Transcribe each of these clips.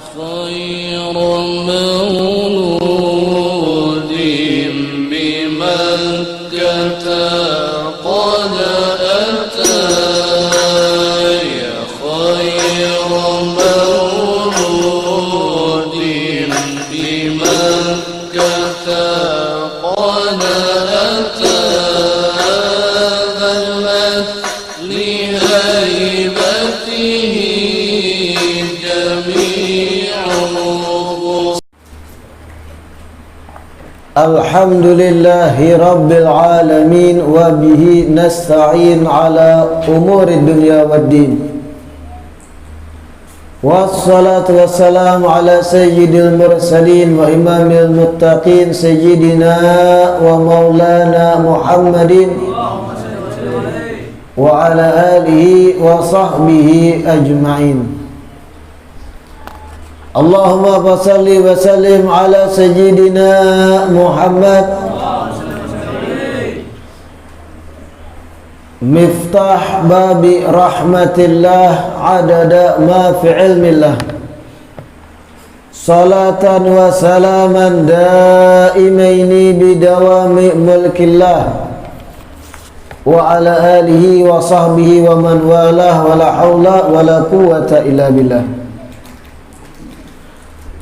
خير مولود بمكة قد أتى يا خير مولود بمكة قد أتى ذلت لهيبته Alhamdulillahi Rabbil Alamin wa bihi nasta'in ala umuri dunya waddin. Wassalatu wassalamu ala sayyidil mursalin wa imamil muttaqin sayyidina wa maulana Muhammadin wa ala alihi wa sahbihi ajma'in. Allahumma salli wa sallim ala sayyidina Muhammad miftah babi rahmatillah adada ma fi ilmillah salatan wa salaman daimaini bidawami mulkillah wa ala alihi wa sahbihi wa man walah wa la hawla wa la quwwata illa billah.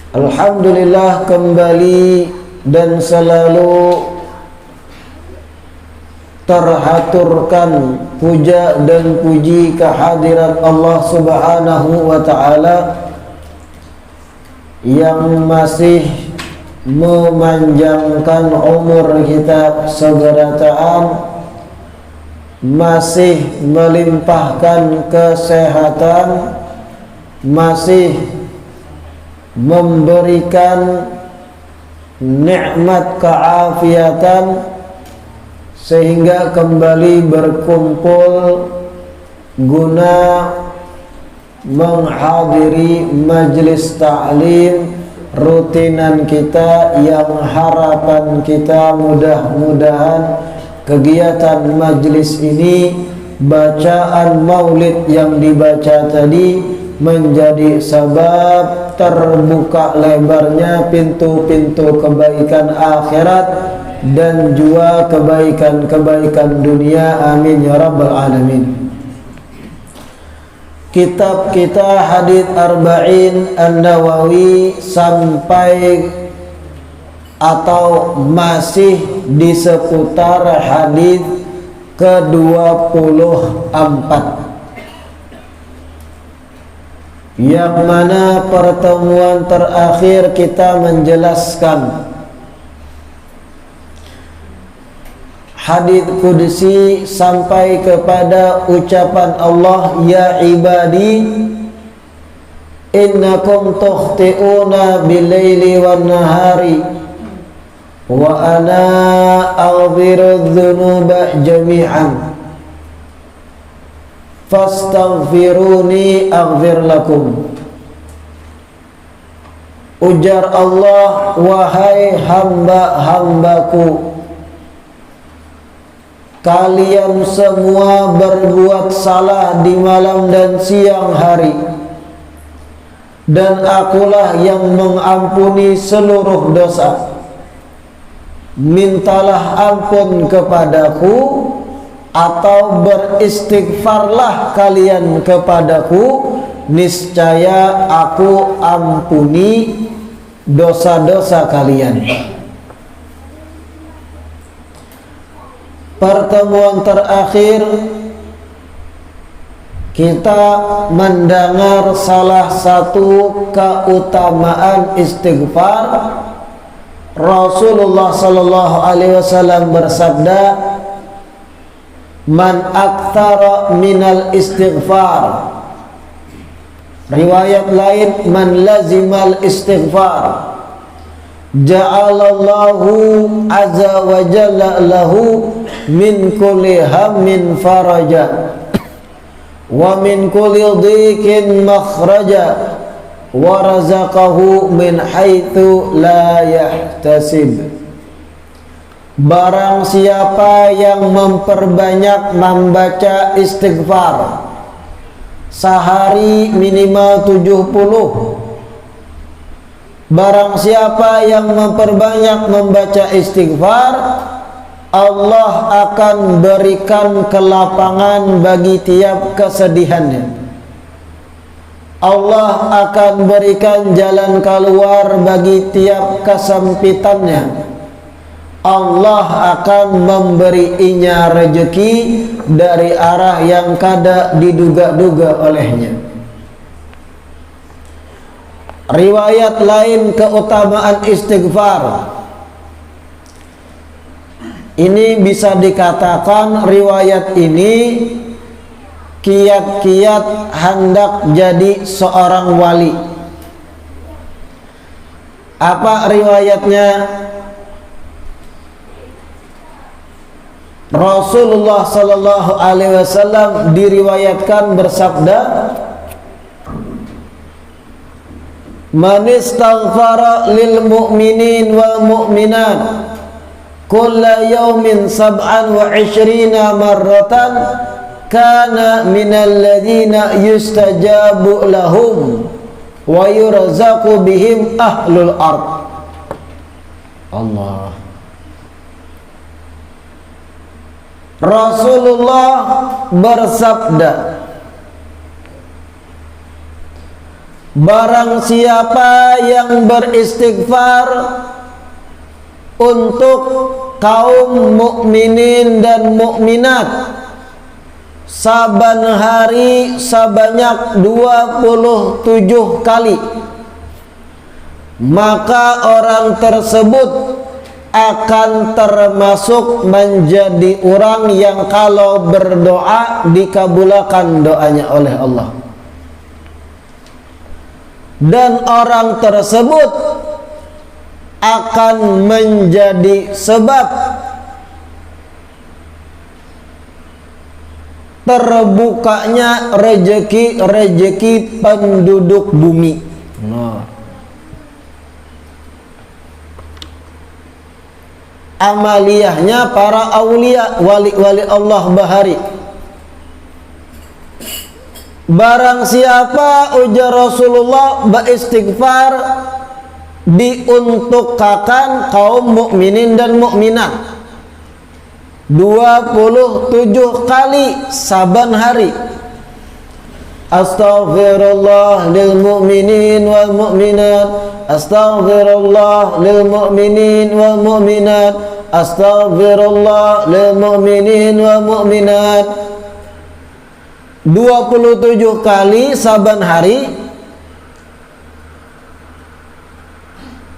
Alhamdulillah, kembali dan selalu terhaturkan puja dan puji kehadirat Allah Subhanahu wa ta'ala yang masih memanjangkan umur kita seberataan, masih melimpahkan kesehatan, masih memberikan nikmat keafiatan sehingga kembali berkumpul guna menghadiri majlis ta'lim rutinan kita yang harapan kita mudah-mudahan kegiatan majlis ini, bacaan maulid yang dibaca tadi menjadi sebab terbuka lebarnya pintu-pintu kebaikan akhirat dan juga kebaikan-kebaikan dunia. Amin ya rabbal alamin. Kitab kita Hadits Arba'in An-Nawawi sampai atau masih di seputar hadis ke-24, yang mana pertemuan terakhir kita menjelaskan hadits qudsi sampai kepada ucapan Allah, ya ibadi innakum tukhti'una bil-laili wan-nahari wa ana aghfiru dzunuba jami'an fastaghfiruni aghfir lakum. Ujar Allah, wahai hamba-hambaku, kalian semua berbuat salah di malam dan siang hari, dan akulah yang mengampuni seluruh dosa. Mintalah ampun kepadaku atau beristighfarlah kalian kepadaku, niscaya aku ampuni dosa-dosa kalian. Pertemuan terakhir kita mendengar salah satu keutamaan istighfar. Rasulullah sallallahu alaihi wasallam bersabda, man aktsara minal istighfar. Riwayat lain, man lazimal istighfar ja'alallahu azza wa jalla lahu min kulli hammin faraja wa min kulli dhiqin makhraja wa razaqahu min haitsu la yahtasib. Barang siapa yang memperbanyak membaca istighfar sehari minimal 70, barang siapa yang memperbanyak membaca istighfar, Allah akan berikan kelapangan bagi tiap kesedihannya. Allah akan berikan jalan keluar bagi tiap kesempitannya. Allah akan memberinya rezeki dari arah yang kada diduga-duga olehnya. Riwayat lain keutamaan istighfar, ini bisa dikatakan riwayat ini kiat-kiat hendak jadi seorang wali. Apa riwayatnya? Rasulullah sallallahu alaihi wasallam diriwayatkan bersabda, "Man istaghfara lil mu'minin wal mu'minat kulla yawmin 27 marratan kana minal ladzina yustajabu lahum wa yurzaqu bihim ahlul ard." Allah. Rasulullah bersabda, barang siapa yang beristighfar untuk kaum mukminin dan mukminat saban hari sebanyak 27 kali, maka orang tersebut akan termasuk menjadi orang yang kalau berdoa dikabulkan doanya oleh Allah. Dan orang tersebut akan menjadi sebab terbukanya rejeki penduduk bumi. Amaliyahnya para aulia, wali-wali Allah bahari. Barang siapa, ujar Rasulullah, beristighfar diuntukkan kaum mukminin dan mukminat 27 kali saban hari. Astaghfirullah lil mu'minin wal mu'minat, astaghfirullah lil mu'minin wal mu'minat, astaghfirullah lil mu'minin wal mu'minat. 27 kali saban hari.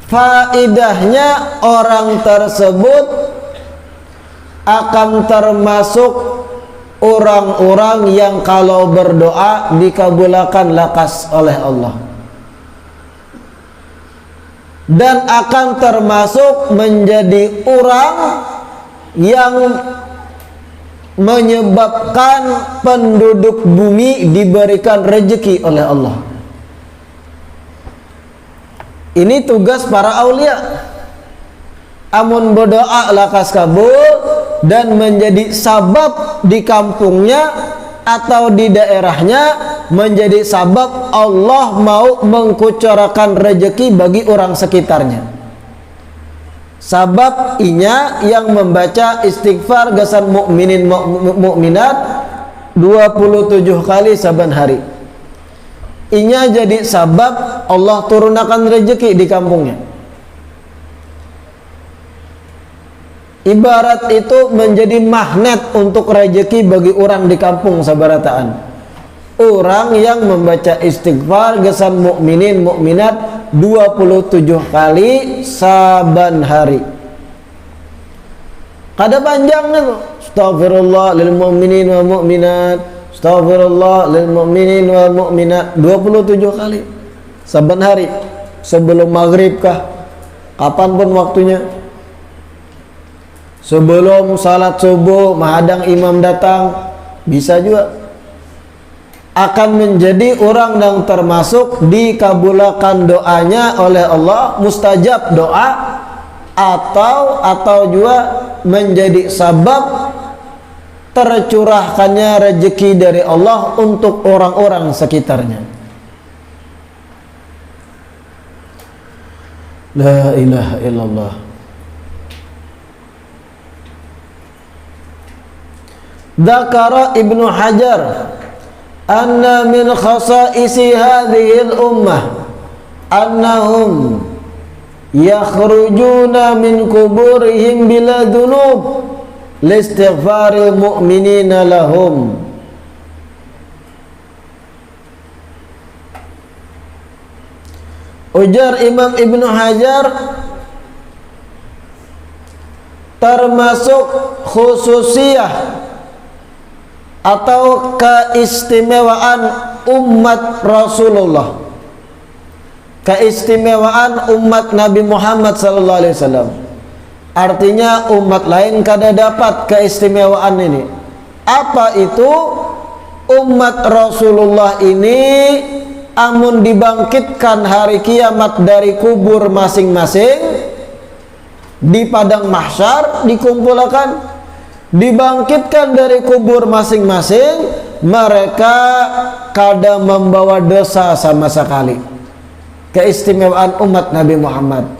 Faidahnya orang tersebut akan termasuk orang-orang yang kalau berdoa dikabulkan lakas oleh Allah, dan akan termasuk menjadi orang yang menyebabkan penduduk bumi diberikan rezeki oleh Allah. Ini tugas para aulia. Amun berdoa lakas kabul dan menjadi sabab di kampungnya atau di daerahnya, menjadi sabab Allah mau mengkucurkan rezeki bagi orang sekitarnya. Sabab inya yang membaca istighfar gasan mukminin mukminat 27 kali saban hari. Inya jadi sabab Allah turunkan rezeki di kampungnya. Ibarat itu menjadi magnet untuk rezeki bagi orang di kampung sabarataan. Orang yang membaca istighfar gesan mukminin mukminat 27 kali saban hari. Kada panjang itu. Astaghfirullah lil mu'minin wal mu'minat, astaghfirullah lil mu'minin wal mu'minat 27 kali saban hari. Sebelum maghrib kah? Kapanpun waktunya. Sebelum salat subuh menghadang imam datang, bisa juga. Akan menjadi orang yang termasuk dikabulkan doanya oleh Allah, mustajab doa, atau juga menjadi sabab tercurahkannya rezeki dari Allah untuk orang-orang sekitarnya. La ilaha illallah. Dzakara Ibnu Hajar anna min khasaisi hadhihi al-ummah annahum yakhrujuna min kuburihim bila dhunub listighfaril mu'minina lahum. Ujar Imam Ibnu Hajar, termasuk khususiyah atau keistimewaan umat Rasulullah, keistimewaan umat Nabi Muhammad sallallahu alaihi wasallam. Artinya umat lain kada dapat keistimewaan ini. Apa itu? Umat Rasulullah ini amun dibangkitkan hari kiamat dari kubur masing-masing, di padang mahsyar dikumpulkan, dibangkitkan dari kubur masing-masing, mereka kada membawa dosa sama sekali. Keistimewaan umat Nabi Muhammad.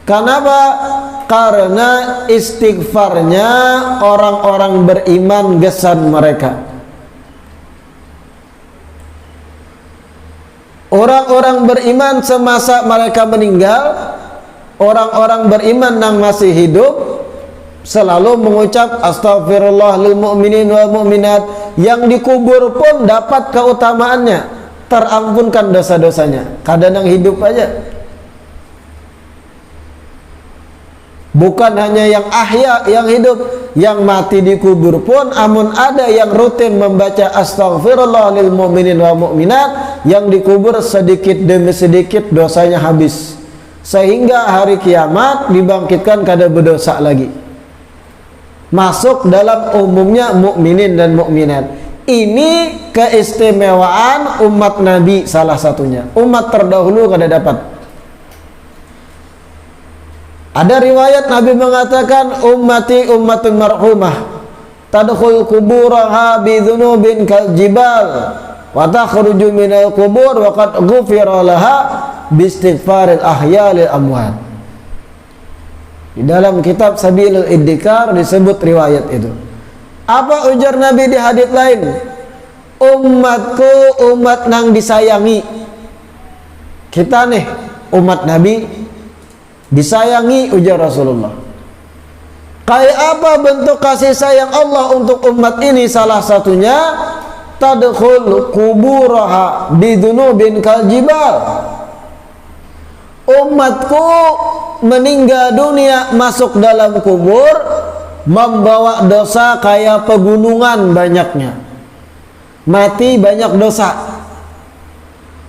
Kenapa? Karena istighfarnya orang-orang beriman gesan mereka. Orang-orang beriman semasa mereka meninggal, orang-orang beriman yang masih hidup selalu mengucap astaghfirullah lil mu'minin wal mu'minat. Yang dikubur pun dapat keutamaannya, terampunkan dosa-dosanya. Kadang yang hidup aja, bukan hanya yang ahya, yang hidup, yang mati dikubur pun amun ada yang rutin membaca astaghfirullah lil mu'minin wal mu'minat, yang dikubur sedikit demi sedikit dosanya habis, sehingga hari kiamat dibangkitkan kada berdosa lagi, masuk dalam umumnya mukminin dan mukminat. Ini keistimewaan umat Nabi, salah satunya. Umat terdahulu kada dapat. Ada riwayat Nabi mengatakan, ummati ummatun marhumah tadkhul kuburaha bi dzunubin kal jibal wa takhruju minal kubur wa qad ghufira laha bi istighfaril ahya lil amwat. Di dalam kitab Sabilul Iddikar disebut riwayat itu. Apa ujar Nabi di hadits lain? Umatku umat nang disayangi. Kita nih umat Nabi disayangi, ujar Rasulullah. Kayak apa bentuk kasih sayang Allah untuk umat ini? Salah satunya tadkhul kuburaha bidunubin kal jibal. Umatku meninggal dunia masuk dalam kubur membawa dosa kayak pegunungan banyaknya, mati banyak dosa.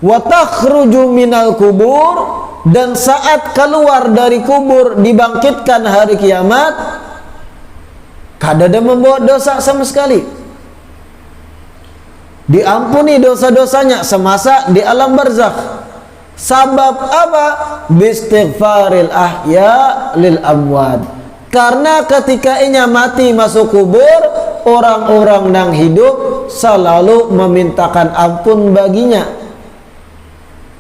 Wa takhruju minal kubur, dan saat keluar dari kubur dibangkitkan hari kiamat, kada ada membawa dosa sama sekali, diampuni dosa-dosanya semasa di alam barzakh. Sabab apa? Bistighfaril ahya lil amwat. Karena ketika inya mati masuk kubur, orang-orang yang hidup selalu memintakan ampun baginya.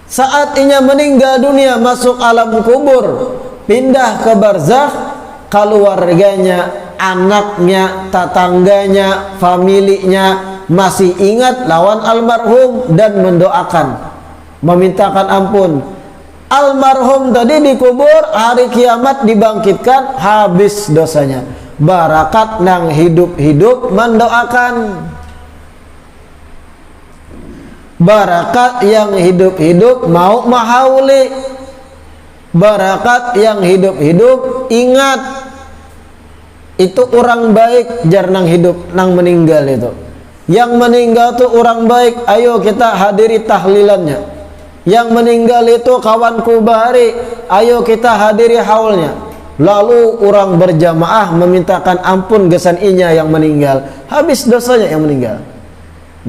Saat inya meninggal dunia masuk alam kubur, pindah ke barzakh, keluarganya, anaknya, tetangganya, familinya masih ingat lawan almarhum dan mendoakan, memintakan ampun. Almarhum tadi dikubur, hari kiamat dibangkitkan, habis dosanya. Barakat nang hidup-hidup mendoakan. Barakat yang hidup-hidup mau mahauli. Barakat yang hidup-hidup ingat. Itu orang baik jar nang hidup, nang meninggal itu. Yang meninggal itu orang baik, ayo kita hadiri tahlilannya. Yang meninggal itu kawanku bahari, ayo kita hadiri haulnya. Lalu orang berjamaah memintakan ampun gesan inya yang meninggal, habis dosanya yang meninggal.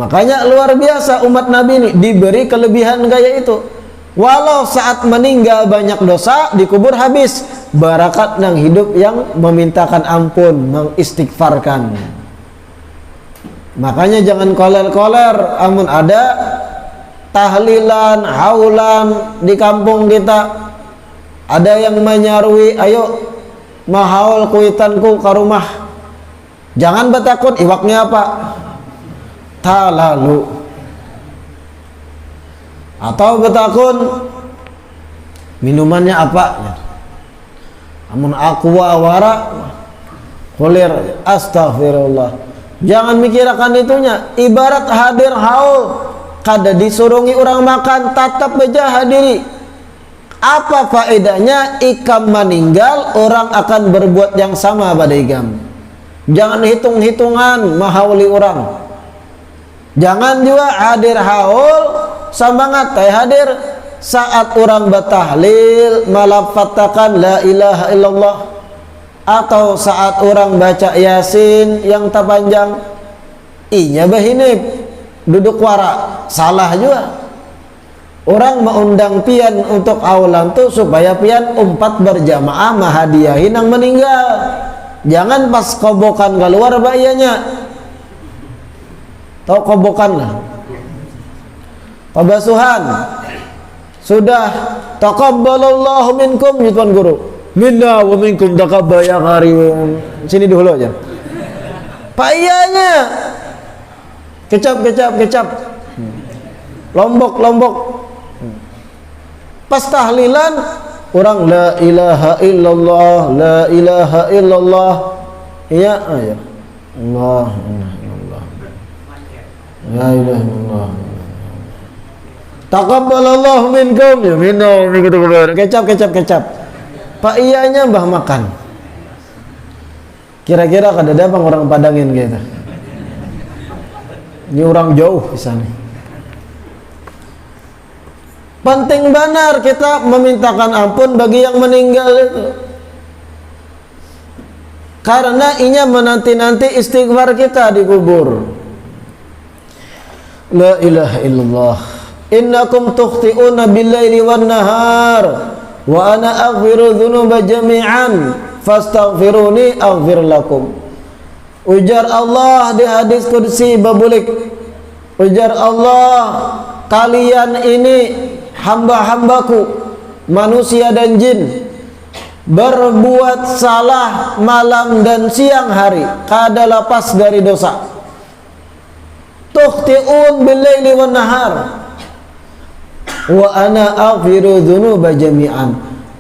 Makanya luar biasa umat Nabi ini diberi kelebihan gaya itu. Walau saat meninggal banyak dosa, dikubur habis. Barakat yang hidup yang memintakan ampun, mengistighfarkan. Makanya jangan koler-koler. Amun ada tahlilan, haulan di kampung kita, Ada yang menyarui, ayo mahaul kuitanku ke rumah. Jangan betakun iwaknya apa? Talalu. Atau betakun minumannya apa? Amun aqua wara kulir astaghfirullah. Jangan mikirkan itunya. Ibarat hadir haul kada disurungi orang makan tatap beja hadiri. Apa faedahnya ikam meninggal, orang akan berbuat yang sama pada ikam. Jangan hitung-hitungan mahauli orang. Jangan juga hadir haul semangat hadir saat orang batahlil malafatakan la ilaha illallah, atau saat orang baca yasin yang terpanjang inya bahinib duduk wara, salah juga. Orang mengundang pian untuk aulan tuh supaya pian umpat berjamaah mahadiahin yang meninggal. Jangan pas kobokan keluar bayanya. Tahu kobokan lah. Pabasuhan. Sudah taqabbalallahu minkum ya Tuan Guru. Minna wa minkum taqabbal ya karim. Sini dulu aja. Payanya. Kecap. Lombok. Pas tahlilan orang la ilaha illallah, la ilaha illallah. Ya, ya. Allah. La ilaha illallah. Taqabbalallahu minkum ya minna kecap. Pak iyanya mbah makan. Kira-kira kada ada bang orang Padangin gitu. Ini orang jauh di sana. Penting benar kita memintakan ampun bagi yang meninggal itu. Karena inya menanti-nanti istighfar kita di kubur. La ilaha illallah. Innakum tukhti'una bil-laili wan-nahar wa ana aghfiru dzunuba jami'an fastaghfiruni aghfir lakum. Ujar Allah di hadis qudsi babulik. Ujar Allah, kalian ini hamba-hambaku manusia dan jin berbuat salah malam dan siang hari, kada lepas dari dosa. Tukhti'un bil-laili wan-nahar wa ana aghfiru dzunuba jami'an.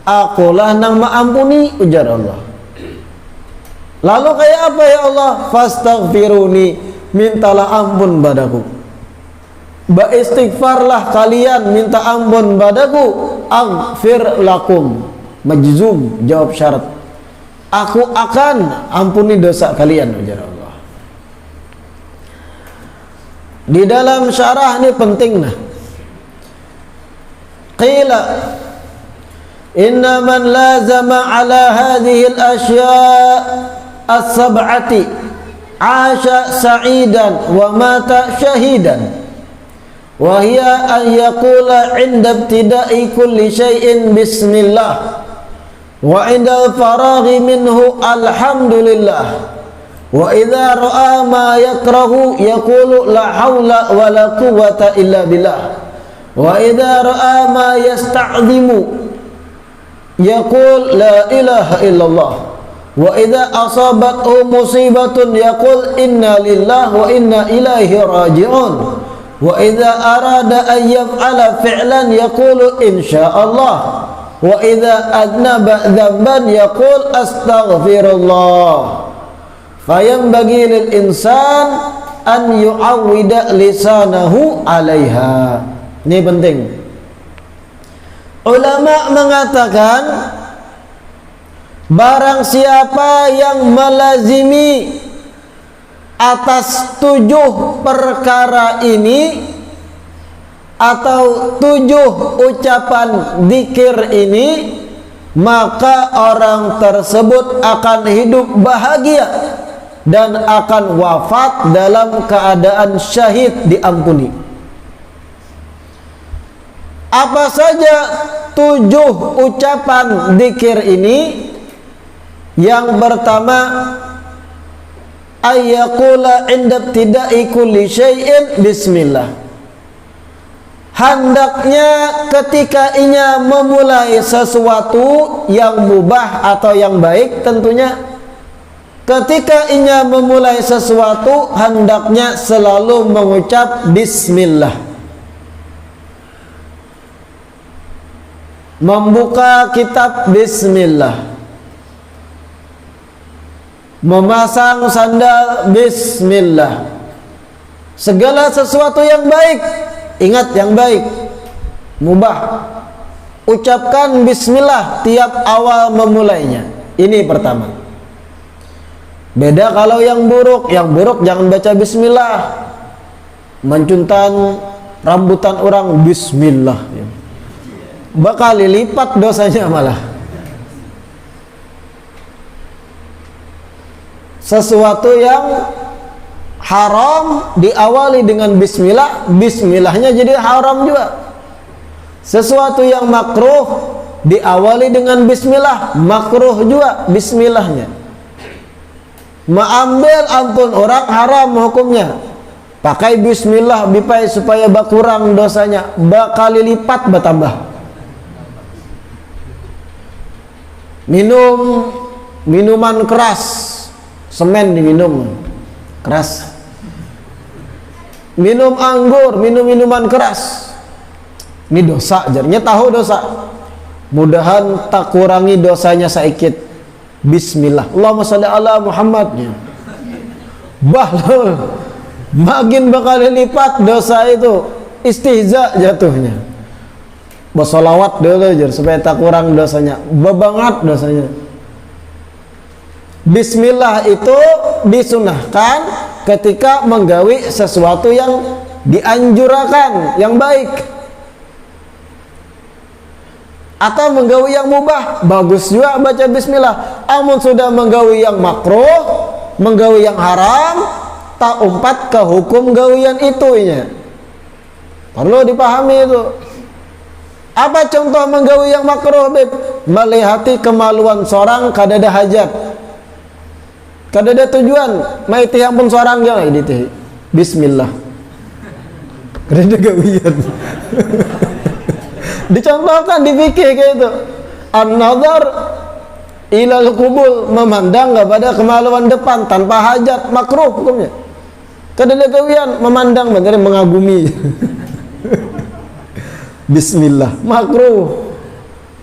Akulah nang maampuni, ujar Allah. Lalu kayak apa ya Allah? Fastaghfiruni, mintalah ampun padaku. Beristighfarlah kalian, minta ampun padaku. Aghfir lakum, majzum, jawab syarat. Aku akan ampuni dosa kalian, ujar Allah. Di dalam syarah ini penting nah. Qila inna man lazama ala hadhihi al-ashya' as-sab'ati 'asha sa'idan wa mata syahidan. Wa hiya an yaqula 'inda ibtida'i kulli shay'in bismillah wa 'inda al-faraghi minhu alhamdulillah wa idza ra'a ma yakrahu yaqulu la haula wa la quwwata illa billah wa idza ra'a ma yasta'zimu yaqul la ilaha illallah wa idza asabathu musibatun yaqul inna lillahi wa inna ilaihi raji'un wa idza arada an yaf'ala fi'lan yaqulu insyaallah wa idza adnaba dhanban yaqul astaghfirullah. Fayanbaghi lil insan an yu'awwida lisanahu 'alaiha. Ini penting. Ulama mengatakan barang siapa yang melazimi atas 7 perkara ini atau 7 ucapan zikir ini, maka orang tersebut akan hidup bahagia dan akan wafat dalam keadaan syahid, diampuni. Apa saja 7 ucapan zikir ini? Yang pertama, ayyaqula 'inda ibtida'i kulli syai'in bismillah. hendaknya ketika ia memulai sesuatu yang mubah atau yang baik, tentunya ketika ia memulai sesuatu hendaknya selalu mengucap bismillah. Membuka kitab bismillah, memasang sandal bismillah. Segala sesuatu yang baik, ingat yang baik, mubah, ucapkan bismillah tiap awal memulainya. Ini pertama. Beda kalau yang buruk jangan baca bismillah. Mencuntan rambutan orang bismillah, bakal lipat dosanya malah. Sesuatu yang haram diawali dengan bismillah, bismillahnya jadi haram juga. Sesuatu yang makruh diawali dengan bismillah, makruh juga bismillahnya. Mengambil ampun orang haram hukumnya. Pakai bismillah bipai supaya berkurang dosanya, bakal lipat bertambah. Minum minuman keras, semen diminum keras. Minum anggur, minum minuman keras, ini dosa, jadinya tahu dosa. Mudahan tak kurangi dosanya sedikit. Bismillah, Allahumma sholli ala Muhammad. Bahlul, makin bakal lipat dosa itu. Istihza jatuhnya. Bersolawat dulu aja supaya tak kurang dosanya, bebangat dosanya. Bismillah itu disunahkan ketika menggawi sesuatu yang dianjurkan, yang baik, atau menggawi yang mubah, bagus juga baca bismillah. Amun sudah menggawi yang makruh, menggawi yang haram, tak umpat ke hukum gawian itunya. Perlu dipahami itu. Apa contoh menggawi yang makruh, Beb? Melihati kemaluan seorang kadada hajat, kadada tujuan, maiti yang pun seorang jangan ini bismillah. Kadada gawian. Dicontohkan, dipikir kayak itu. An-nazar ilal kubul, memandang kepada kemaluan depan tanpa hajat, makruh hukumnya. Kadada gawian, memandang benar mengagumi. Bismillah, makruh.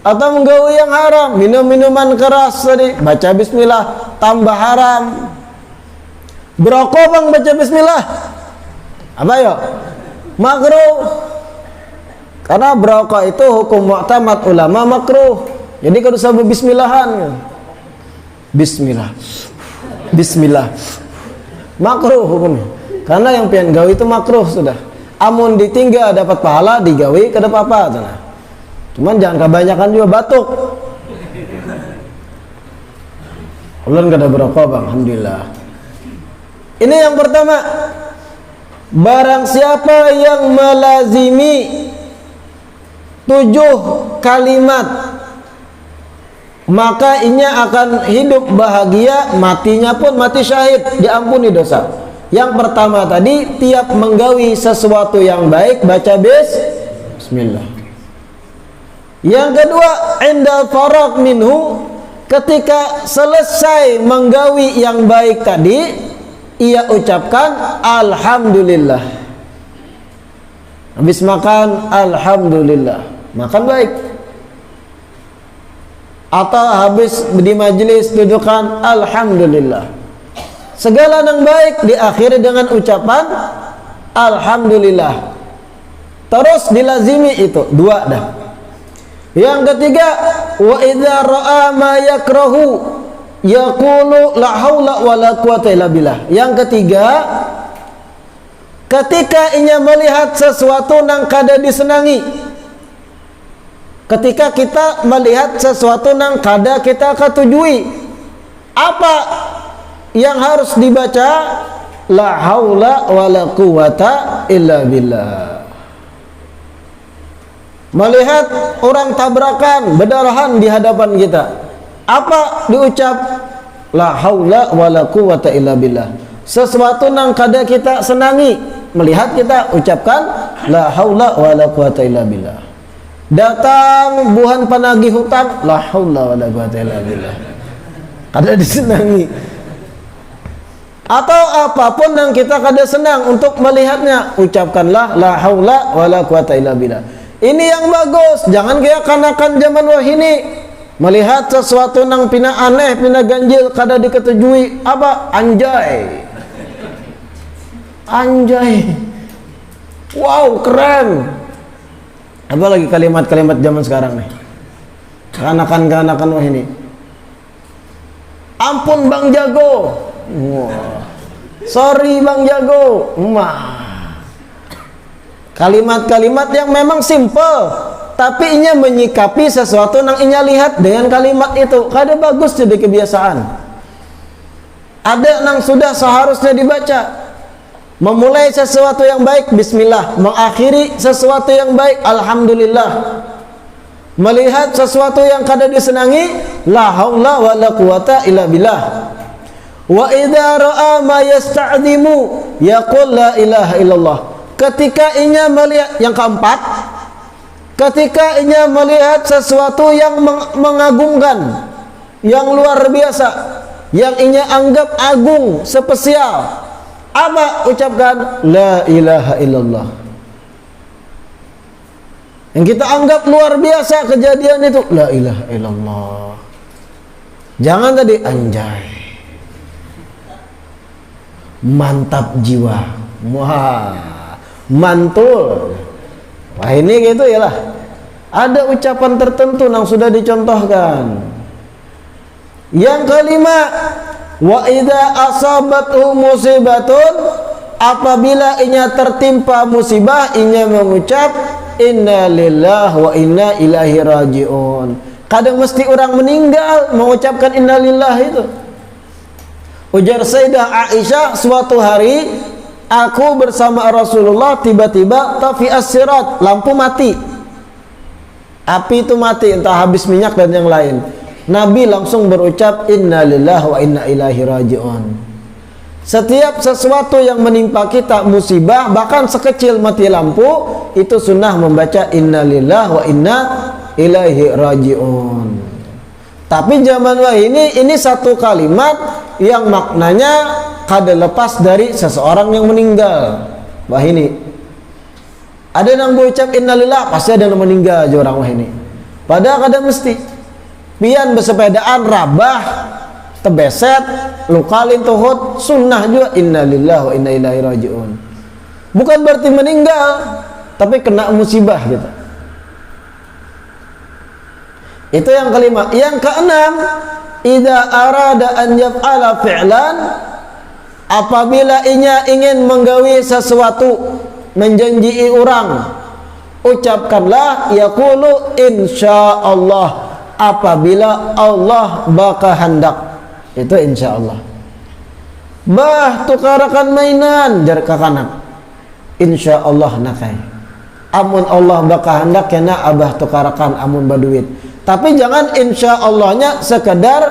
Atau menggawi yang haram, minum minuman keras tadi, baca bismillah, tambah haram. Berokok bang, baca bismillah, apa ya? Makruh. Karena berokok itu hukum mu'tamad ulama makruh. Jadi kalau usah bismillahan. Bismillah, bismillah, makruh hukumnya. Karena yang pian gawi itu makruh sudah. Amun ditinggal dapat pahala, digawi kada apa-apa. Cuman jangan kebanyakan juga batuk. Ulun kada berokok bang, alhamdulillah. Ini yang pertama. Barang siapa yang melazimi 7 kalimat, maka inya akan hidup bahagia, matinya pun mati syahid, diampuni dosa. Yang pertama tadi, tiap menggawi sesuatu yang baik baca bismillah. Yang kedua, indal faraq minhu, ketika selesai menggawi yang baik tadi, ia ucapkan alhamdulillah. Habis makan alhamdulillah, makan baik. Atau habis di majelis dudukan alhamdulillah. Segala yang baik diakhiri dengan ucapan alhamdulillah. Terus dilazimi itu 2 dah. Yang ketiga, wa idza ra'a ma yakrahu yaqulu la haula wala quwata illa billah. Yang ketiga, ketika ia melihat sesuatu yang kada disenangi, ketika kita melihat sesuatu yang kada kita ketujui, apa yang harus dibaca? La haula wala quwata illa billah. Melihat orang tabrakan, berdarahan di hadapan kita, apa diucap? La haula wala quwata illa billah. Sesuatu yang kada kita senangi, melihat kita ucapkan la haula wala quwata illa billah. Datang buhan penagih hutang, la haula wala quwata illa billah. Kada disenangi. Atau apapun yang kita kada senang untuk melihatnya, ucapkanlah la haula wala quwata illa billah. Ini yang bagus. Jangan kayak kanakan zaman wahini melihat sesuatu nang pina aneh, pina ganjil, kada diketujui, apa anjay. Anjay, wow, keren. Apa lagi kalimat-kalimat zaman sekarang nih? Kanakan wah ini. Ampun Bang Jago. Wah. Sorry Bang Jago. Kalimat-kalimat yang memang simple, tapi inya menyikapi sesuatu yang inya lihat dengan kalimat itu. Kada bagus jadi kebiasaan. Ada yang sudah seharusnya dibaca. Memulai sesuatu yang baik, bismillah. Mengakhiri sesuatu yang baik, alhamdulillah. Melihat sesuatu yang kada disenangi, la haula wala quwata illa billah. Wa idza ra'a ma yasta'zimu yaqul la ilaha illallah. Ketika inya melihat, yang keempat, ketika inya melihat sesuatu yang mengagumkan, yang luar biasa, yang inya anggap agung, spesial, apa? Ucapkan la ilaha illallah. Yang kita anggap luar biasa kejadian itu, la ilaha illallah. Jangan tadi anjay, mantap jiwa, wah, mantul. Wah ini gitu ya lah. Ada ucapan tertentu yang sudah dicontohkan. Yang kelima, wa idza asabathu musibatun, apabila inya tertimpa musibah, inya mengucap inna lillahi wa inna ilaihi rajiun. Kadang mesti orang meninggal mengucapkan inna lillahi itu. Ujar Sayyidah Aisyah, suatu hari aku bersama Rasulullah, tiba-tiba tafi as-sirat, lampu mati, api itu mati, entah habis minyak dan yang lain. Nabi langsung berucap inna lillahi wa inna ilaihi rajiun. Setiap sesuatu yang menimpa kita, musibah, bahkan sekecil mati lampu, itu sunnah membaca inna lillahi wa inna ilaihi rajiun. Tapi zaman wah ini satu kalimat yang maknanya kada lepas dari seseorang yang meninggal. Wah ini ada yang berucap inna lillahi, pasti ada yang meninggal aja orang wah ini. Padahal kada mesti. Pian bersepedaan rabah, tebeset, lukalin tuhut, sunnah juga inna lillahi wa inna ilaihi rajiun. Bukan berarti meninggal, tapi kena musibah gitu. Itu yang kelima. Yang keenam, idza arada an yaf'ala fi'lan, apabila inya ingin menggawi sesuatu, menjanjii orang, ucapkanlah yaqulu insyaallah, apabila Allah baka hendak. Itu insyaallah. Bah tukarakan mainan jar kakanak, insyaallah nakai. Amun Allah baka hendak kena abah tukarakan amun baduit. Tapi jangan insya'allahnya sekedar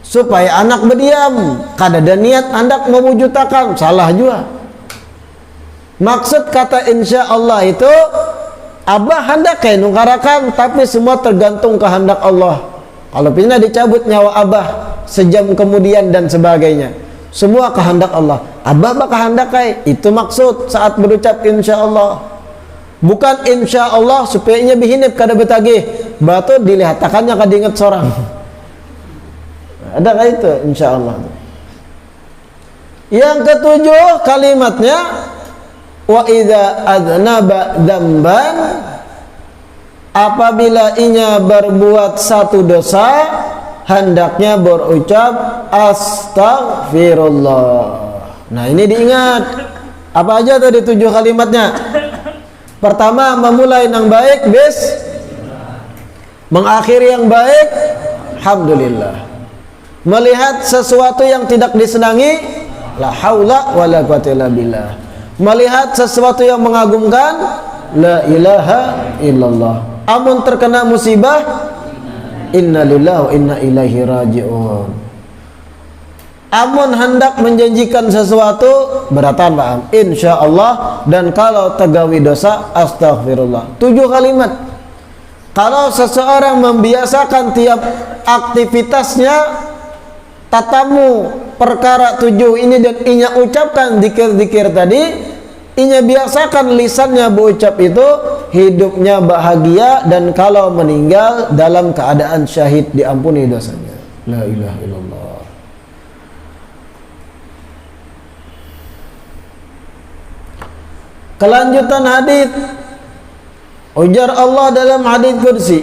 supaya anak berdiam, kada ada niat hendak mewujudkan, salah juga. Maksud kata insya'allah itu abah hendak kayak nungkarakan, tapi semua tergantung kehendak Allah. Kalau pina dicabut nyawa abah sejam kemudian dan sebagainya, semua kehendak Allah. Abah bakal hendak kayak itu maksud saat berucap insya'allah. Bukan insyaallah supaya nya bihinip kada betagih batu dilihatakannya kada ingat seorang. Ada kah itu insyaallah. Yang ketujuh kalimatnya wa idza adnaba dzamban, apabila inya berbuat satu dosa hendaknya berucap astaghfirullah. Nah ini diingat. Apa aja tadi 7 kalimatnya? Pertama, memulai yang baik, mengakhiri yang baik, alhamdulillah. Melihat sesuatu yang tidak disenangi, la haula wala quwata illa billah. Melihat sesuatu yang mengagumkan, la ilaha illallah. Amun terkena musibah, inna lillahi wa inna ilaihi raji'un. Amun hendak menjanjikan sesuatu beratan paham insya Allah, dan kalau tegawi dosa astaghfirullah. 7 kalimat. Kalau seseorang membiasakan tiap aktivitasnya tatamu perkara 7 ini dan inya ucapkan zikir-zikir tadi, inya biasakan lisannya berucap itu, hidupnya bahagia, dan kalau meninggal dalam keadaan syahid diampuni dosanya. La ilaha illallah. Kelanjutan hadis, ujar Allah dalam hadis kursi,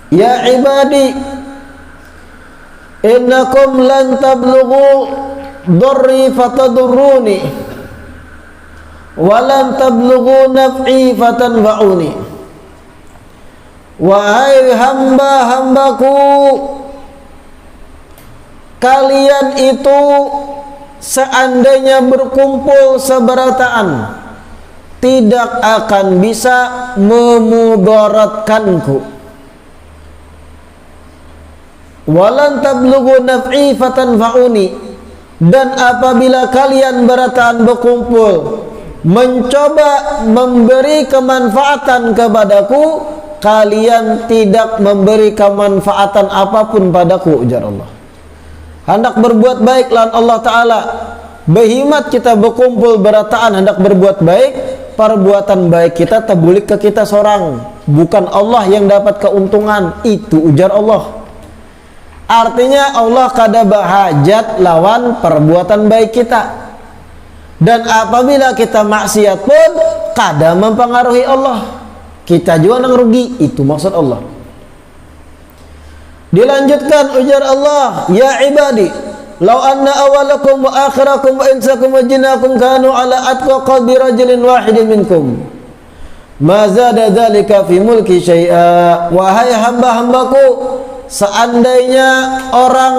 ya ibadi innakum lan tablughu darri fatadurruni wa lan tablughu naf'i fatanfa'uni. Wahai hamba-hambaku, kalian itu seandainya berkumpul seberataan tidak akan bisa memudaratkanku. Walan tablughu naf'i fatanfa'uni, dan apabila kalian berataan berkumpul mencoba memberi kemanfaatan kepadaku, kalian tidak memberi kemanfaatan apapun padaku, ujar Allah. Hendak berbuat baik lawan Allah Ta'ala, behimat kita berkumpul berataan hendak berbuat baik, perbuatan baik kita terbulik ke kita seorang, bukan Allah yang dapat keuntungan, itu ujar Allah. Artinya Allah kada bahajat lawan perbuatan baik kita, dan apabila kita maksiat pun kada mempengaruhi Allah, kita juga nang rugi, itu maksud Allah. Dilanjutkan ujar Allah, ya ibadi law anna awalakum wa akhirakum wa insakum wa jinnakum kanu ala atqa qalbi rajulin wahidin minkum ma zada dzalika fi mulki syai'a. Wahai hamba-hambaku, seandainya orang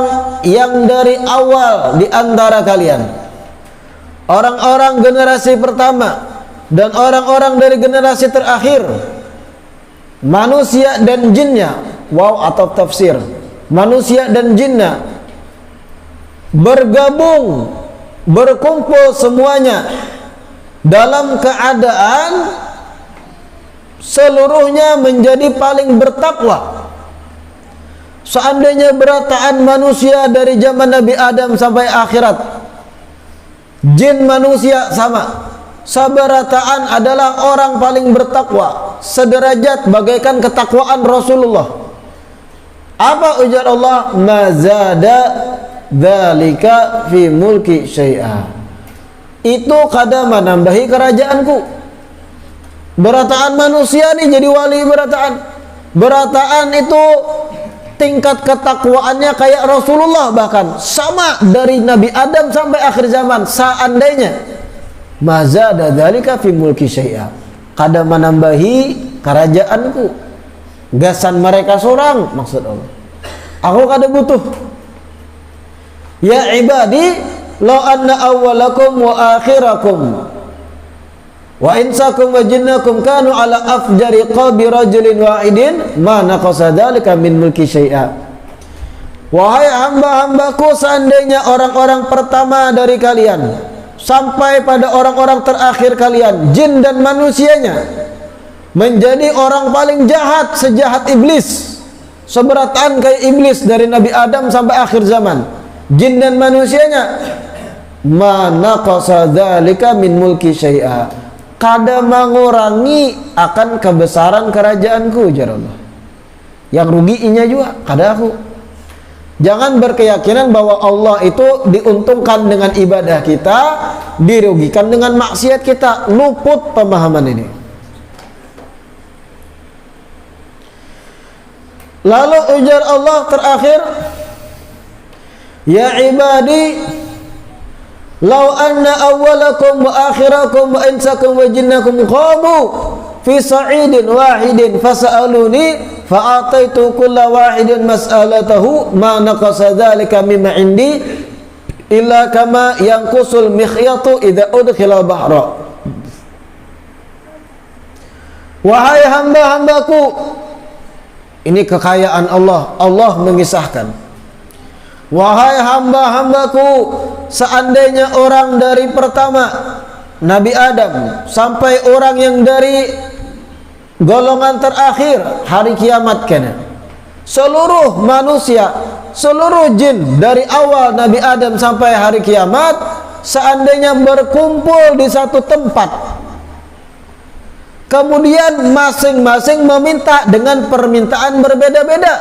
yang dari awal di antara kalian, orang-orang generasi pertama dan orang-orang dari generasi terakhir, manusia dan jinnya, wow atau tafsir, manusia dan jinnya bergabung, berkumpul semuanya dalam keadaan seluruhnya menjadi paling bertakwa. Seandainya berataan manusia dari zaman Nabi Adam sampai akhirat, jin manusia sama, sabarataan adalah orang paling bertakwa, sederajat bagaikan ketakwaan Rasulullah. Apa ujar Allah? Mazada dzalika fi mulki syai'a. Itu kada menambahi kerajaanku. Berataan manusia nih jadi wali berataan. Berataan itu tingkat ketakwaannya kayak Rasulullah, bahkan sama dari Nabi Adam sampai akhir zaman. Seandainya mazada dzalika fi mulki syai'a, kada menambahi kerajaanku. Gasan mereka seorang, maksud Allah. Aku kada butuh. Ya ibadi, law anna awwalakum wa akhirakum wa insakum wa jinnakum kanu ala afjari qalbi rajulin wahidin ma naqasa dzalika min mulki syai'a. Wahai hamba-hambaku, seandainya orang-orang pertama dari kalian sampai pada orang-orang terakhir kalian, jin dan manusianya, menjadi orang paling jahat, sejahat iblis, seberataan kayak iblis dari Nabi Adam sampai akhir zaman, jin dan manusianya, ma naqasa dzalika min mulki syai'a, kada mengurangi akan kebesaran kerajaanku, ujar Allah. Yang rugi inya juga, kada aku. Jangan berkeyakinan bahwa Allah itu diuntungkan dengan ibadah kita, dirugikan dengan maksiat kita. Luput pemahaman ini. Lalu ujar Allah terakhir, ya ibadi law anna awwalakum wa akhirakum wa insakum wa jinnakum qamu fi sa'idin wahidin fas'aluni fa'ataitu kulla wahidin mas'alatahu ma naqasa dzalika mimma indi illa kama yanqusul mikhyatu idza udkhila bahra. Wahai hamba-hambaku, ini kekayaan Allah. Allah mengisahkan, wahai hamba-hambaku, seandainya orang dari pertama Nabi Adam sampai orang yang dari golongan terakhir hari kiamat kena, seluruh manusia, seluruh jin dari awal Nabi Adam sampai hari kiamat, seandainya berkumpul di satu tempat, kemudian masing-masing meminta dengan permintaan berbeda-beda,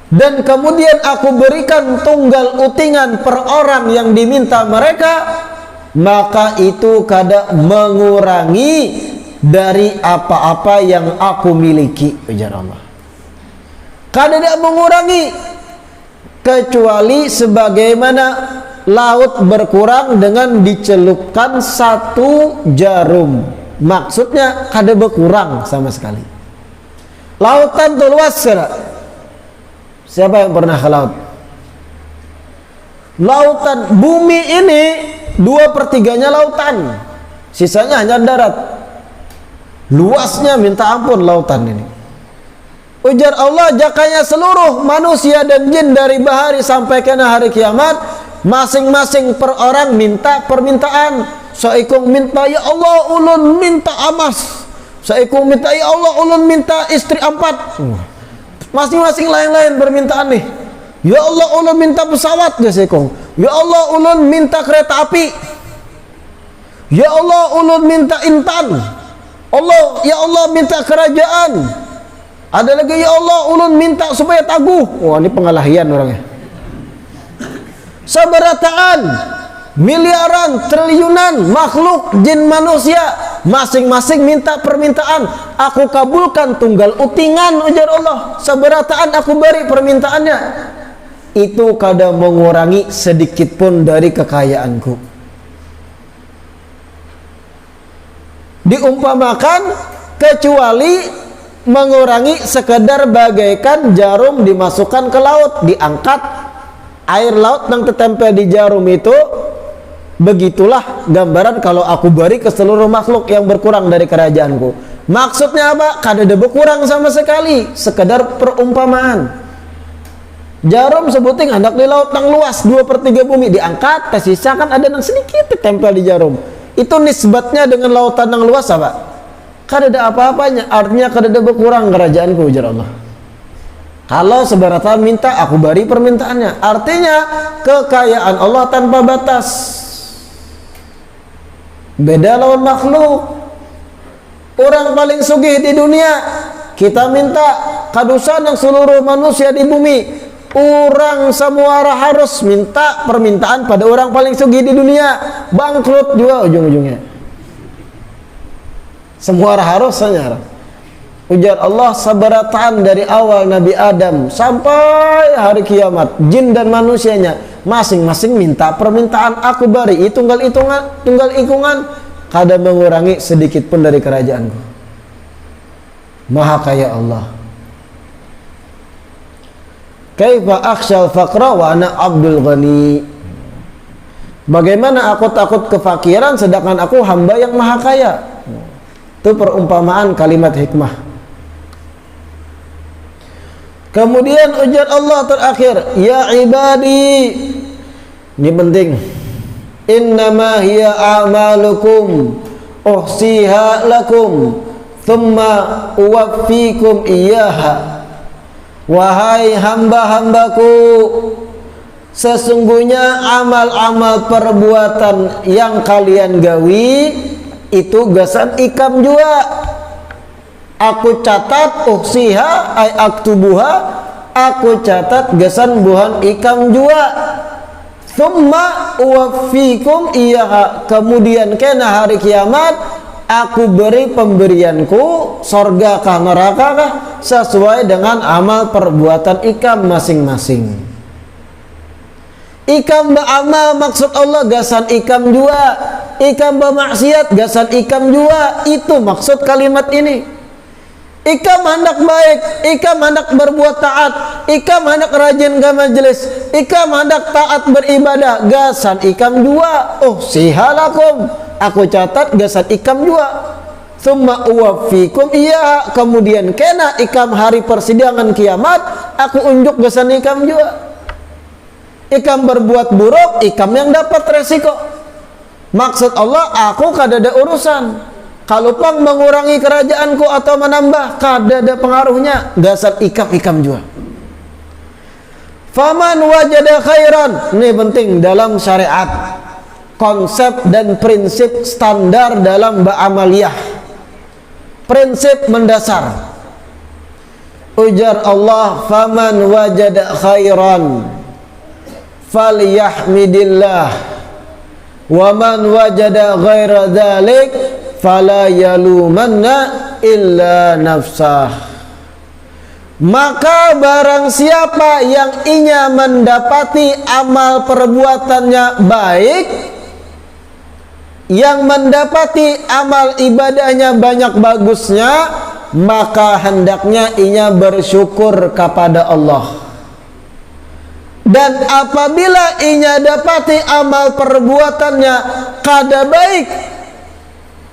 dan kemudian aku berikan tunggal utingan per orang yang diminta mereka, maka itu kada mengurangi dari apa-apa yang aku miliki, ujar Allah. Kada mengurangi, kecuali sebagaimana laut berkurang dengan dicelupkan satu jarum. Maksudnya kada berkurang sama sekali. Lautan tuh luas tidak? Siapa yang pernah ke laut? Lautan bumi ini 2/3-nya lautan, sisanya hanya darat. Luasnya minta ampun lautan ini. Ujar Allah, jakanya seluruh manusia dan jin dari bahari sampai kena hari kiamat, masing-masing per orang minta permintaan. Saikung minta, ya Allah ulun minta amas. Saikung minta, ya Allah ulun minta istri 4. Masing-masing lain-lain permintaan nih. Ya Allah ulun minta pesawat, ya saikung. Ya Allah ulun minta kereta api. Ya Allah ulun minta intan. Allah, ya Allah minta kerajaan. Ada lagi, ya Allah ulun minta supaya taguh. Wah, ini pengalahian orangnya. Sabarataan, miliaran, triliunan makhluk jin manusia, masing-masing minta permintaan, aku kabulkan tunggal utingan, ujar Allah. Sabarataan aku beri permintaannya. Itu kada mengurangi sedikit pun dari kekayaanku. Diumpamakan kecuali mengurangi sekedar bagaikan jarum dimasukkan ke laut, diangkat air laut yang tertempel di jarum itu. Begitulah gambaran kalau aku beri ke seluruh makhluk yang berkurang dari kerajaanku. Maksudnya apa? Kada ada berkurang sama sekali, sekedar perumpamaan. Jarum sebuting hendak di laut yang luas 2/3 bumi, diangkat, tersisa kan ada yang sedikit tertempel di jarum. Itu nisbatnya dengan lautan yang luas apa? Kada ada apa-apanya, artinya kada ada berkurang kerajaanku, ujar Allah. Kalau sebarata minta, aku beri permintaannya. Artinya kekayaan Allah tanpa batas. Beda lawan makhluk. Orang paling sugih di dunia, kita minta kadusan yang seluruh manusia di bumi. Orang semua harus minta permintaan pada orang paling sugih di dunia, bangkrut juga ujung-ujungnya. Semua harus hanya. Ujar Allah, sabarataan dari awal Nabi Adam sampai hari kiamat, jin dan manusianya masing-masing minta permintaan, aku beri. Itu tunggal hitungan, kada mengurangi sedikit pun dari kerajaanku. Maha kaya Allah. Kaifa akhsyal faqra wa ana abdul ghani. Bagaimana aku takut kefakiran sedangkan aku hamba yang maha kaya. Itu perumpamaan kalimat hikmah. Kemudian ujar Allah terakhir, ya ibadi. Ini penting. Innama hiya a'malukum uhsiha lakum thumma uwaffikum iyyaha. Wahai hamba-hambaku, sesungguhnya amal-amal perbuatan yang kalian gawi itu gasan ikam jua. Aku catat uhsiha ay aktubuha, aku catat gasan buhan ikam jua. Thumma uwaffikum iyaha, kemudian kena hari kiamat aku beri pemberianku, sorga kah neraka kah, sesuai dengan amal perbuatan ikam masing-masing. Ikam beramal maksud Allah gasan ikam jua, ikam bermaksiat gasan ikam jua. Itu maksud kalimat ini. Ikam hendak baik, ikam hendak berbuat taat, ikam hendak rajin ke majelis, ikam hendak taat beribadah, gasan ikam jua. Oh sihalakum, aku catat gasan ikam jua. Thumma uwaffikum iya, kemudian kena ikam hari persidangan kiamat, aku unjuk gasan ikam jua. Ikam berbuat buruk, ikam yang dapat resiko. Maksud Allah, aku kada ada urusan. Kalau pang mengurangi kerajaanku atau menambah, kada ada pengaruhnya. Dasar ikam juga. Faman wajada khairan. Ini penting dalam syariat. Konsep dan prinsip standar dalam ba'amaliyah. Prinsip mendasar. Ujar Allah, faman wajada khairan falyahmidillah wa man wajada ghaira dzalik fala yalumanna illa nafsah. Maka barang siapa yang ia mendapati amal perbuatannya baik, yang mendapati amal ibadahnya banyak bagusnya, maka hendaknya ia bersyukur kepada Allah. Dan apabila ia dapati amal perbuatannya kada baik,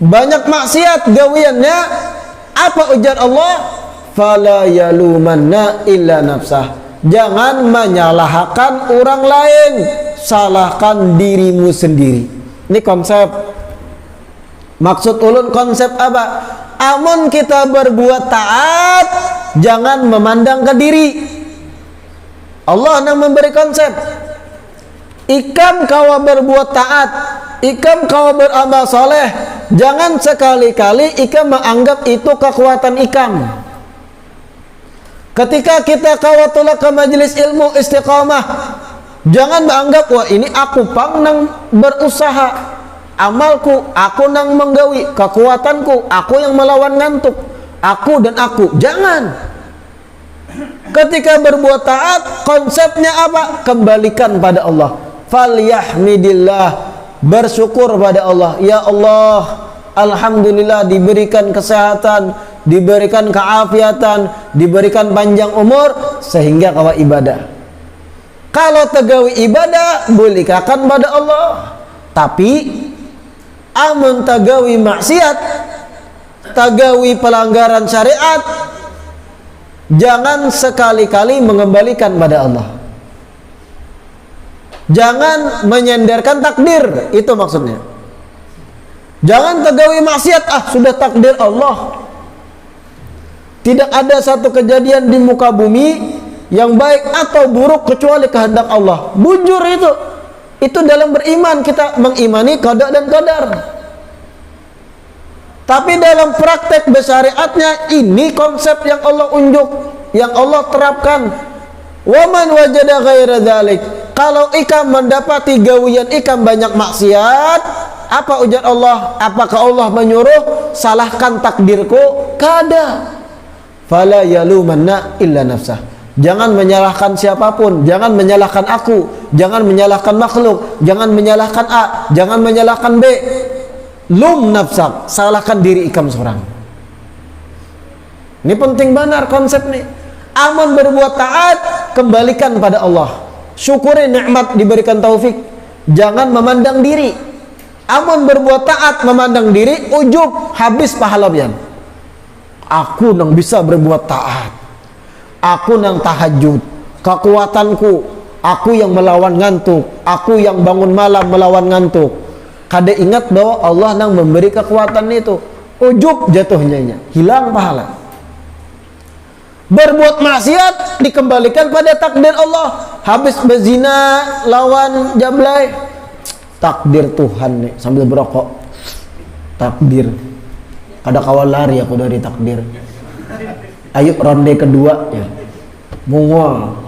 banyak maksiat gawiannya, apa ujar Allah? Fala yalumanna illa nafsah. Jangan menyalahkan orang lain, salahkan dirimu sendiri. Ini konsep. Maksud ulun konsep apa? Amun kita berbuat taat, jangan memandang ke diri. Allah yang memberi konsep. Ikam kawa berbuat taat, ikam kawa beramal soleh, jangan sekali-kali ikam menganggap itu kekuatan ikam. Ketika kita kawa tulak ke majelis ilmu istiqamah, jangan menganggap, wah ini aku pang nang berusaha, amalku aku nang menggawi, kekuatanku aku yang melawan ngantuk, aku dan aku. Jangan. Ketika berbuat taat, konsepnya apa? Kembalikan pada Allah. Falyahmidillah, bersyukur pada Allah. Ya Allah, alhamdulillah diberikan kesehatan, diberikan keafiatan, diberikan panjang umur sehingga kawa ibadah. Kalau tegawi ibadah, bolehkan pada Allah. Tapi amun tegawi maksiat, tegawi pelanggaran syariat, jangan sekali-kali mengembalikan pada Allah. Jangan menyandarkan takdir, itu maksudnya. Jangan tegawi maksiat, sudah takdir Allah. Tidak ada satu kejadian di muka bumi yang baik atau buruk kecuali kehendak Allah. Bujur itu. Itu dalam beriman, kita mengimani qada dan qadar. Tapi dalam praktek bersyariatnya, ini konsep yang Allah unjuk, yang Allah terapkan. Waman wajada ghaira dzalik. Kalau ikam mendapati gawian ikam banyak maksiat, apa ujar Allah? Apakah Allah menyuruh salahkan takdirku? Kada. Fala yalumanna illa nafsah. Jangan menyalahkan siapapun, jangan menyalahkan aku, jangan menyalahkan makhluk, jangan menyalahkan A, jangan menyalahkan B. Lum nafsak, salahkan diri ikam seorang. Ini penting benar konsep nih. Aman berbuat taat, kembalikan pada Allah. Syukuri nikmat diberikan taufik. Jangan memandang diri. Aman berbuat taat, memandang diri, ujub, habis pahala pian. Aku nang bisa berbuat taat. Aku nang tahajud. Kekuatanku, aku yang melawan ngantuk. Aku yang bangun malam melawan ngantuk. Kada ingat bahwa Allah nang memberi kekuatan itu. Ujub jatuhnya, hilang pahala. Berbuat maksiat dikembalikan pada takdir Allah. Habis berzina lawan jablay, takdir Tuhan nih, sambil berokok. Takdir. Kada kawal lari aku dari takdir. Ayo ronde kedua ya. Mual.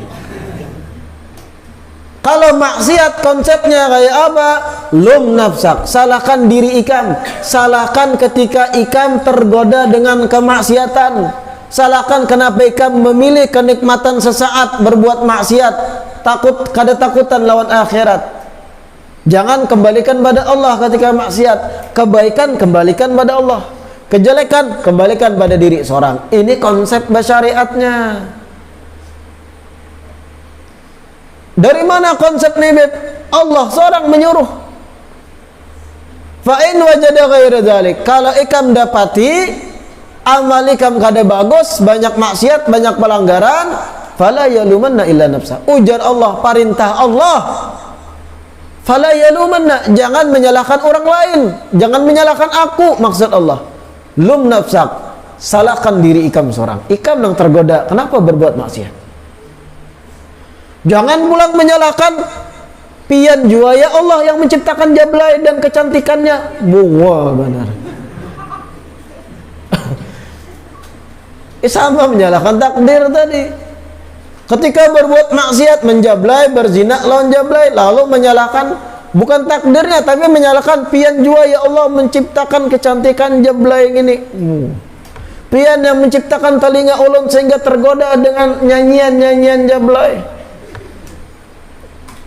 Kalau maksiat konsepnya kayak apa? Lum nafsak, salahkan diri ikam. Salahkan ketika ikam tergoda dengan kemaksiatan. Salahkan kenapa ikam memilih kenikmatan sesaat berbuat maksiat. Takut, kada takutan lawan akhirat. Jangan kembalikan pada Allah ketika maksiat. Kebaikan kembalikan pada Allah. Kejelekan kembalikan pada diri seorang. Ini konsep syariatnya. Dari mana konsep ini, Beb? Allah seorang menyuruh. Fa in wajada ghaira dzalik. Kalau ikam dapati amal ikam kada bagus, banyak maksiat, banyak pelanggaran, fala yalumanna illa nafsa. Ujar Allah, perintah Allah, fala yalumanna, jangan menyalahkan orang lain, jangan menyalahkan aku. Maksud Allah, lum nafsak, salahkan diri ikam seorang. Ikam yang tergoda, kenapa berbuat maksiat? Jangan pulang menyalahkan pian jua, ya Allah yang menciptakan jablay dan kecantikannya. Bunga benar. Sama menyalahkan takdir tadi. Ketika berbuat maksiat, menjablay, berzina lawan jablay, lalu menyalahkan bukan takdirnya, tapi menyalahkan pian jua, ya Allah menciptakan kecantikan jablay ini. Pian yang menciptakan telinga ulun sehingga tergoda dengan nyanyian-nyanyian jablay.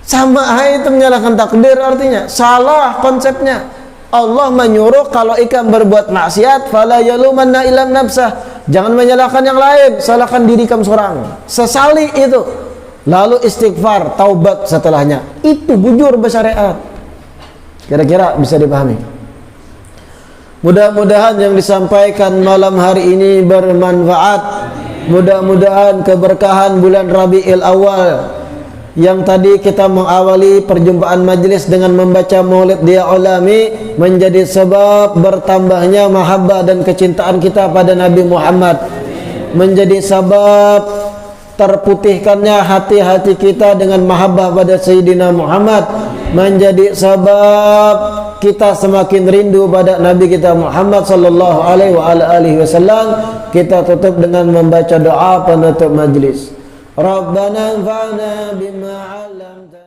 Sama itu menyalahkan takdir, artinya salah konsepnya. Allah menyuruh kalau ikan berbuat maksiat, fala yalumanna illa nafsah, jangan menyalahkan yang lain, salahkan diri kamu seorang. Sesali itu, lalu istighfar, taubat setelahnya. Itu bujur bersyariat. Kira-kira bisa dipahami. Mudah-mudahan yang disampaikan malam hari ini bermanfaat. Mudah-mudahan keberkahan bulan Rabiul Awal yang tadi kita mengawali perjumpaan majlis dengan membaca Maulid Dia Ulami menjadi sebab bertambahnya mahabbah dan kecintaan kita pada Nabi Muhammad, menjadi sebab terputihkannya hati-hati kita dengan mahabbah pada Sayyidina Muhammad, menjadi sebab kita semakin rindu pada Nabi kita Muhammad sallallahu alaihi wasallam. Kita tutup dengan membaca doa penutup majlis. Rabbana anfa'na bima 'allamtana